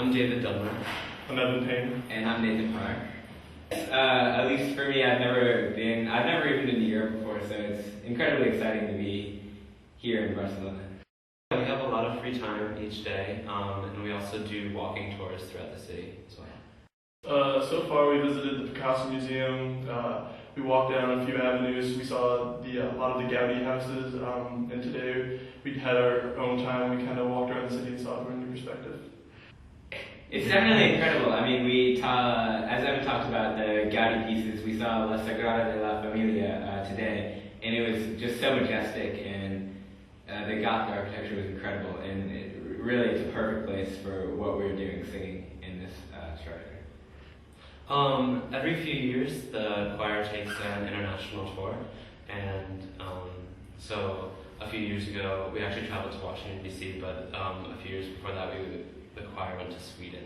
I'm David Dunlap. I'm Evan Payne. And I'm Nathan Park. At least for me, I've never even been to Europe before, so it's incredibly exciting to be here in Barcelona. We have a lot of free time each day, and we also do walking tours throughout the city as well. So far we visited the Picasso Museum, we walked down a few avenues, we saw a lot of the Gaudi houses, and today we had our own time. We kind of walked around the city and saw it from a new perspective. It's definitely incredible. I mean, as Evan talked about the Gaudi pieces, we saw La Sagrada de la Familia today, and it was just so majestic, and the Gothic architecture was incredible, and it's a perfect place for what we're doing, singing in this structure. Every few years, the choir takes an international tour, and so a few years ago, we actually traveled to Washington, D.C., but a few years before that, the choir went to Sweden.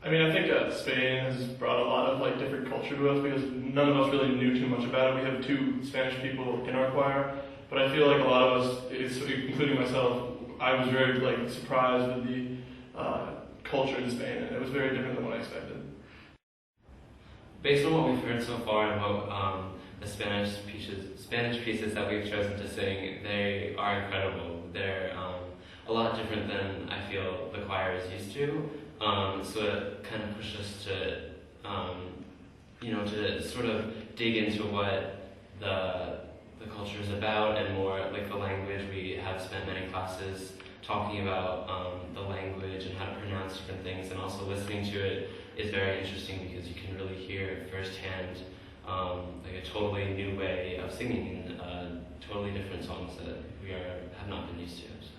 I mean, I think Spain has brought a lot of different culture to us because none of us really knew too much about it. We have 2 Spanish people in our choir, but I feel like a lot of us, including myself, I was very surprised with the culture in Spain, and it was very different than what I expected. Based on what we've heard so far and what the Spanish pieces that we've chosen to sing, they are incredible. They're a lot different than I feel the choir is used to. So it kind of pushed us to, to sort of dig into what the culture is about and more like the language. We have spent many classes talking about the language and how to pronounce different things, and also listening to it is very interesting because you can really hear firsthand a totally new way of singing and totally different songs that we have not been used to. So.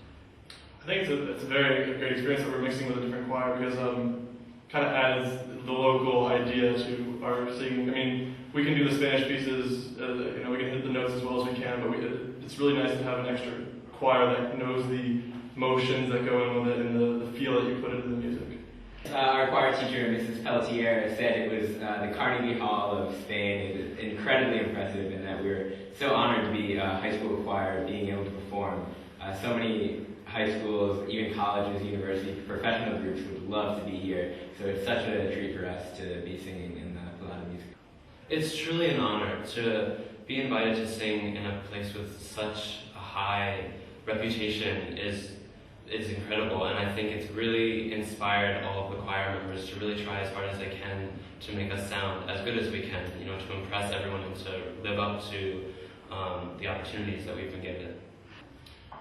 I think it's a very great experience that we're mixing with a different choir because kind of adds the local idea to our singing. I mean, we can do the Spanish pieces, we can hit the notes as well as we can, but it's really nice to have an extra choir that knows the motions that go in with it and the feel that you put into the music. Our choir teacher, Mrs. Pelletier, said it was the Carnegie Hall of Spain. It was incredibly impressive, and that we were so honored to be a high school choir, being able to perform. So many high schools, even colleges, universities, professional groups would love to be here. So it's such a treat for us to be singing in the Palau Música. It's truly an honor to be invited to sing in a place with such a high reputation is incredible, and I think it's really inspired all of the choir members to really try as hard as they can to make us sound as good as we can, to impress everyone and to live up to the opportunities that we've been given.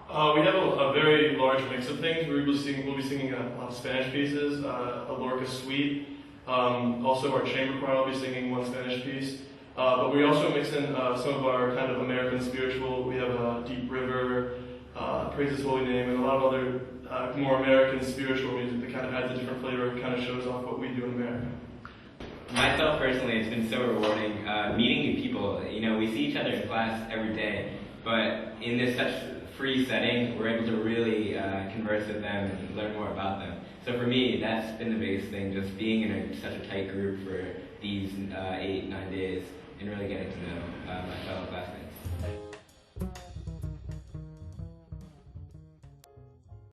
We have a very large mix of things. We'll be singing a lot of Spanish pieces, a Lorca suite. Also, our chamber choir will be singing 1 Spanish piece. But we also mix in some of our kind of American spiritual. We have Deep River, Praise His Holy Name, and a lot of other more American spiritual music that kind of adds a different flavor, kind of shows off what we do in America. Myself personally, it's been so rewarding meeting new people. We see each other in class every day, but in this such free setting, we're able to really converse with them and learn more about them. So for me, that's been the biggest thing, just being in such a tight group for these 8-9 days and really getting to know my fellow classmates.